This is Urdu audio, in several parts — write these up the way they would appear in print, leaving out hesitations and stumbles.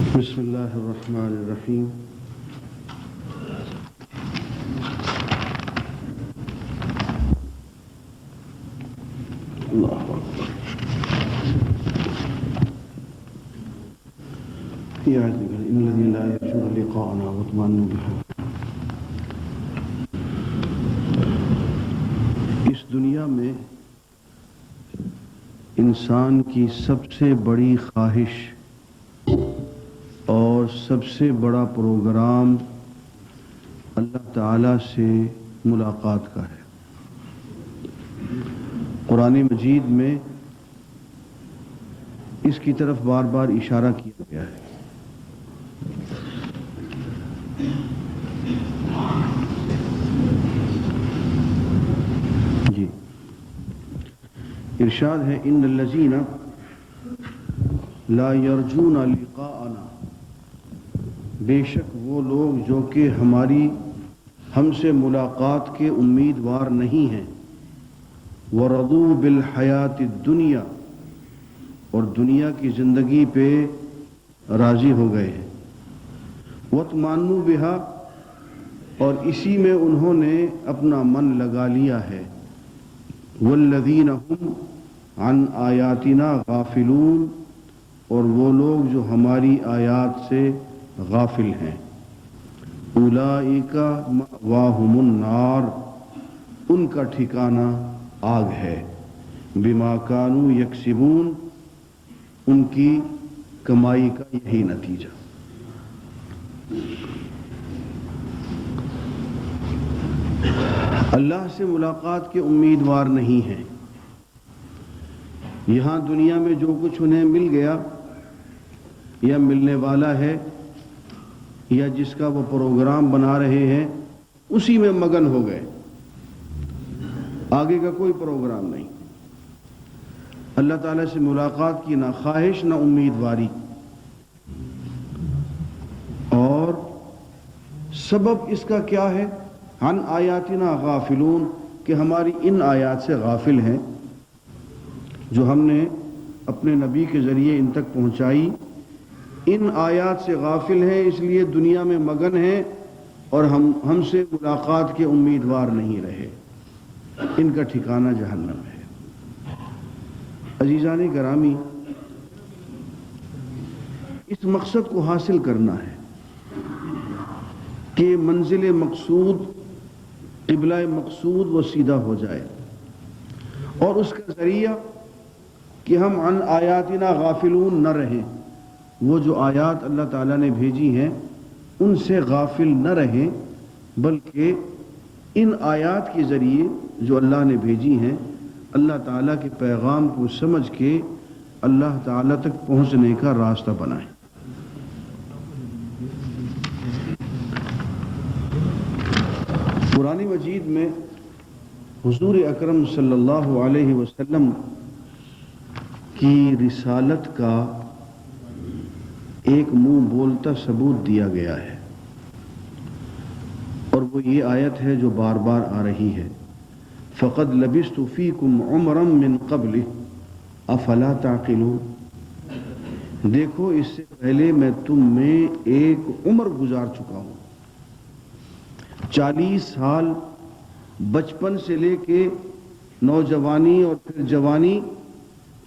بسم اللہ الرحمن الرحیم۔ اللہ اکبر۔ یہ آیت نکل ان الذین لا یرجون لقاءنا واطمأنوا بها۔ اس دنیا میں انسان کی سب سے بڑی خواہش اور سب سے بڑا پروگرام اللہ تعالیٰ سے ملاقات کا ہے۔ قرآن مجید میں اس کی طرف بار بار اشارہ کیا گیا ہے۔ جی ارشاد ہے ان الذین لا یرجون لقاءنا، بے شک وہ لوگ جو کہ ہم سے ملاقات کے امیدوار نہیں ہیں، وَرَضُوا بِالْحَيَاةِ الدُّنْيَا، اور دنیا کی زندگی پہ راضی ہو گئے ہیں، وَاطْمَأَنُّوا بِهَا، اور اسی میں انہوں نے اپنا من لگا لیا ہے، وَالَّذِينَ هُمْ عَنْ آيَاتِنَا غَافِلُونَ، اور وہ لوگ جو ہماری آیات سے غافل ہیں، اولئک مأواہم النار، ان کا ٹھکانہ آگ ہے، بما کانوا یکسبون، ان کی کمائی کا یہی نتیجہ۔ اللہ سے ملاقات کے امیدوار نہیں ہیں، یہاں دنیا میں جو کچھ انہیں مل گیا یا ملنے والا ہے یا جس کا وہ پروگرام بنا رہے ہیں اسی میں مگن ہو گئے، آگے کا کوئی پروگرام نہیں۔ اللہ تعالیٰ سے ملاقات کی نہ خواہش نہ امیدواری، اور سبب اس کا کیا ہے؟ عن آیاتنا غافلون، کہ ہماری ان آیات سے غافل ہیں جو ہم نے اپنے نبی کے ذریعے ان تک پہنچائی، ان آیات سے غافل ہیں، اس لیے دنیا میں مگن ہیں اور ہم سے ملاقات کے امیدوار نہیں رہے، ان کا ٹھکانہ جہنم ہے۔ عزیزان گرامی، اس مقصد کو حاصل کرنا ہے کہ منزل مقصود، قبلہ مقصود وہ سیدھا ہو جائے، اور اس کا ذریعہ کہ ہم عن آیاتنا غافلون نہ رہیں، وہ جو آیات اللہ تعالیٰ نے بھیجی ہیں ان سے غافل نہ رہیں، بلکہ ان آیات کے ذریعے جو اللہ نے بھیجی ہیں اللہ تعالیٰ کے پیغام کو سمجھ کے اللہ تعالیٰ تک پہنچنے کا راستہ بنائیں۔ قرآن مجید میں حضور اکرم صلی اللہ علیہ وسلم کی رسالت کا ایک منہ بولتا ثبوت دیا گیا ہے، اور وہ یہ آیت ہے جو بار بار آ رہی ہے، فَقَدْ لَبِثْتُ فِيكُمْ عُمْرًا مِّن قَبْلِهِ أَفَلَا تَعْقِلُونَ، دیکھو اس سے پہلے میں تم میں ایک عمر گزار چکا ہوں، 40 سال، بچپن سے لے کے نوجوانی اور پھر جوانی،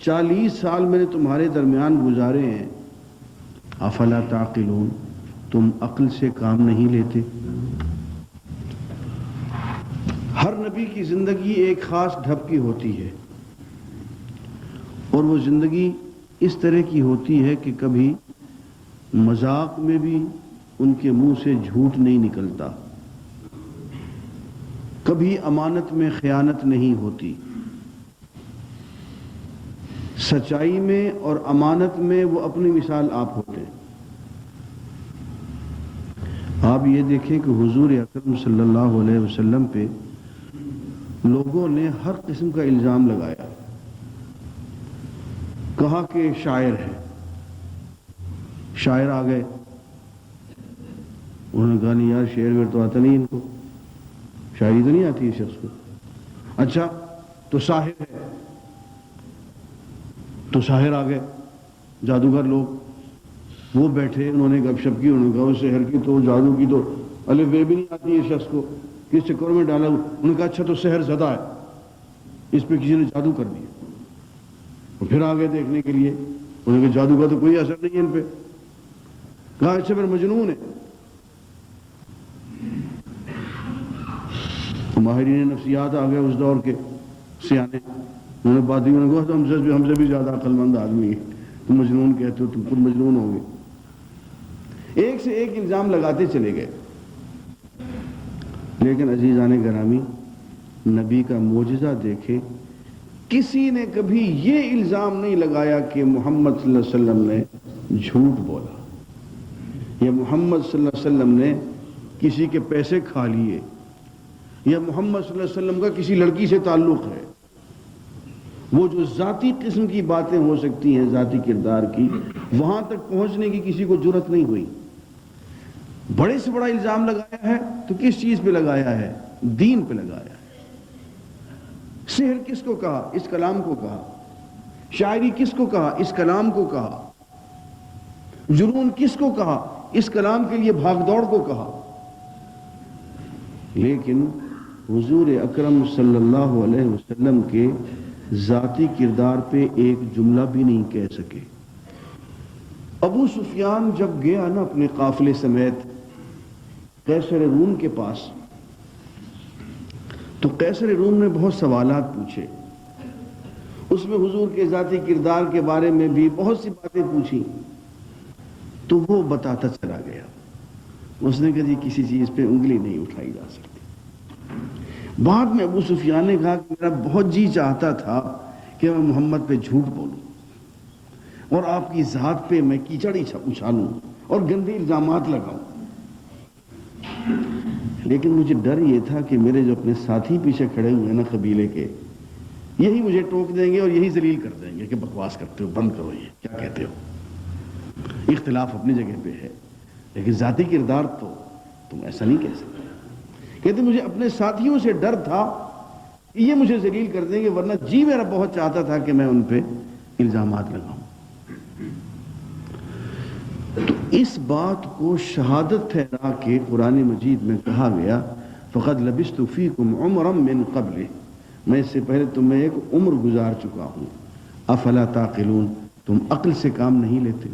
40 سال میں نے تمہارے درمیان گزارے ہیں، افلا تعقلون، تم عقل سے کام نہیں لیتے۔ ہر نبی کی زندگی ایک خاص ڈھب کی ہوتی ہے، اور وہ زندگی اس طرح کی ہوتی ہے کہ کبھی مذاق میں بھی ان کے منہ سے جھوٹ نہیں نکلتا، کبھی امانت میں خیانت نہیں ہوتی، سچائی میں اور امانت میں وہ اپنی مثال آپ ہوتے ہیں۔ آپ یہ دیکھیں کہ حضور اکرم صلی اللہ علیہ وسلم پہ لوگوں نے ہر قسم کا الزام لگایا، کہا کہ شاعر ہے، شاعر آ گئے، انہوں نے کہا نہیں یار شعر ویر تو آتا نہیں ان کو، شاعری تو نہیں آتی اس شخص کو۔ اچھا تو ساحر ہے، تو ساحر آ گئے، جادوگر لوگ، وہ بیٹھے، انہوں نے گپ شپ کی، انہوں نے کہا وہ سحر کی تو جادو کی تو الف بے بھی نہیں آتی ہے شخص کو، کس چکر میں ڈالا ہوا؟ انہوں نے کہا اچھا تو سحر زدہ ہے، اس پہ کسی نے جادو کر دیا۔ اور پھر آگے دیکھنے کے لیے انہوں نے کہا جادو کا تو کوئی اثر نہیں ہے ان پہ، کہا اچھا پھر مجنون ہے۔ ماہرین نفسیات آ گئے اس دور کے سیانے، انہوں نے بات دی، انہوں نے کہا ہم سے بھی زیادہ عقل مند آدمی ہے، تم مجنون کہتے ہو، تم خود مجنون ہو گے۔ ایک سے ایک الزام لگاتے چلے گئے، لیکن عزیزان گرامی نبی کا معجزہ دیکھیں، کسی نے کبھی یہ الزام نہیں لگایا کہ محمد صلی اللہ علیہ وسلم نے جھوٹ بولا، یا محمد صلی اللہ علیہ وسلم نے کسی کے پیسے کھا لیے، یا محمد صلی اللہ علیہ وسلم کا کسی لڑکی سے تعلق ہے۔ وہ جو ذاتی قسم کی باتیں ہو سکتی ہیں، ذاتی کردار کی، وہاں تک پہنچنے کی کسی کو جرت نہیں ہوئی۔ بڑے سے بڑا الزام لگایا ہے تو کس چیز پہ لگایا ہے؟ دین پہ لگایا ہے۔ سحر کس کو کہا؟ اس کلام کو کہا۔ شاعری کس کو کہا؟ اس کلام کو کہا۔ جنون کس کو کہا؟ اس کلام کے لیے بھاگ دوڑ کو کہا۔ لیکن حضور اکرم صلی اللہ علیہ وسلم کے ذاتی کردار پہ ایک جملہ بھی نہیں کہہ سکے۔ ابو سفیان جب گیا نا اپنے قافلے سمیت قیصر روم کے پاس، تو قیصر روم نے بہت سوالات پوچھے، اس میں حضور کے ذاتی کردار کے بارے میں بھی بہت سی باتیں پوچھی، تو وہ بتاتا چلا گیا۔ اس نے کہا جی کسی چیز پہ انگلی نہیں اٹھائی جا سکتی۔ بعد میں ابو سفیان نے کہا کہ میرا بہت جی چاہتا تھا کہ میں محمد پہ جھوٹ بولوں اور آپ کی ذات پہ میں کیچڑ اچھالوں اور گندے الزامات لگاؤں، لیکن مجھے ڈر یہ تھا کہ میرے جو اپنے ساتھی پیچھے کھڑے ہوئے ہیں نا قبیلے کے، یہی مجھے ٹوک دیں گے اور یہی ذلیل کر دیں گے کہ بکواس کرتے ہو، بند کرو، یہ کیا کہتے ہو۔ اختلاف اپنی جگہ پہ ہے، لیکن ذاتی کردار تو تم ایسا نہیں کہہ سکتے۔ کہتے مجھے اپنے ساتھیوں سے ڈر تھا کہ یہ مجھے ذلیل کر دیں گے، ورنہ جی میرا بہت چاہتا تھا کہ میں ان پہ الزامات لگاؤں۔ تو اس بات کو شہادت ٹھہرا کے قرآن مجید میں کہا گیا فَقَدْ لَبِثْتُ فِيكُمْ عُمْرًا مِّن قَبْلِ، میں اس سے پہلے تم میں ایک عمر گزار چکا ہوں، افلا تعقلون، تم عقل سے کام نہیں لیتے۔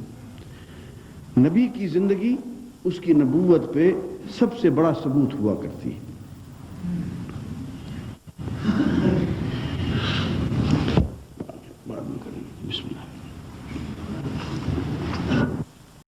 نبی کی زندگی اس کی نبوت پہ سب سے بڑا ثبوت ہوا کرتی ہے۔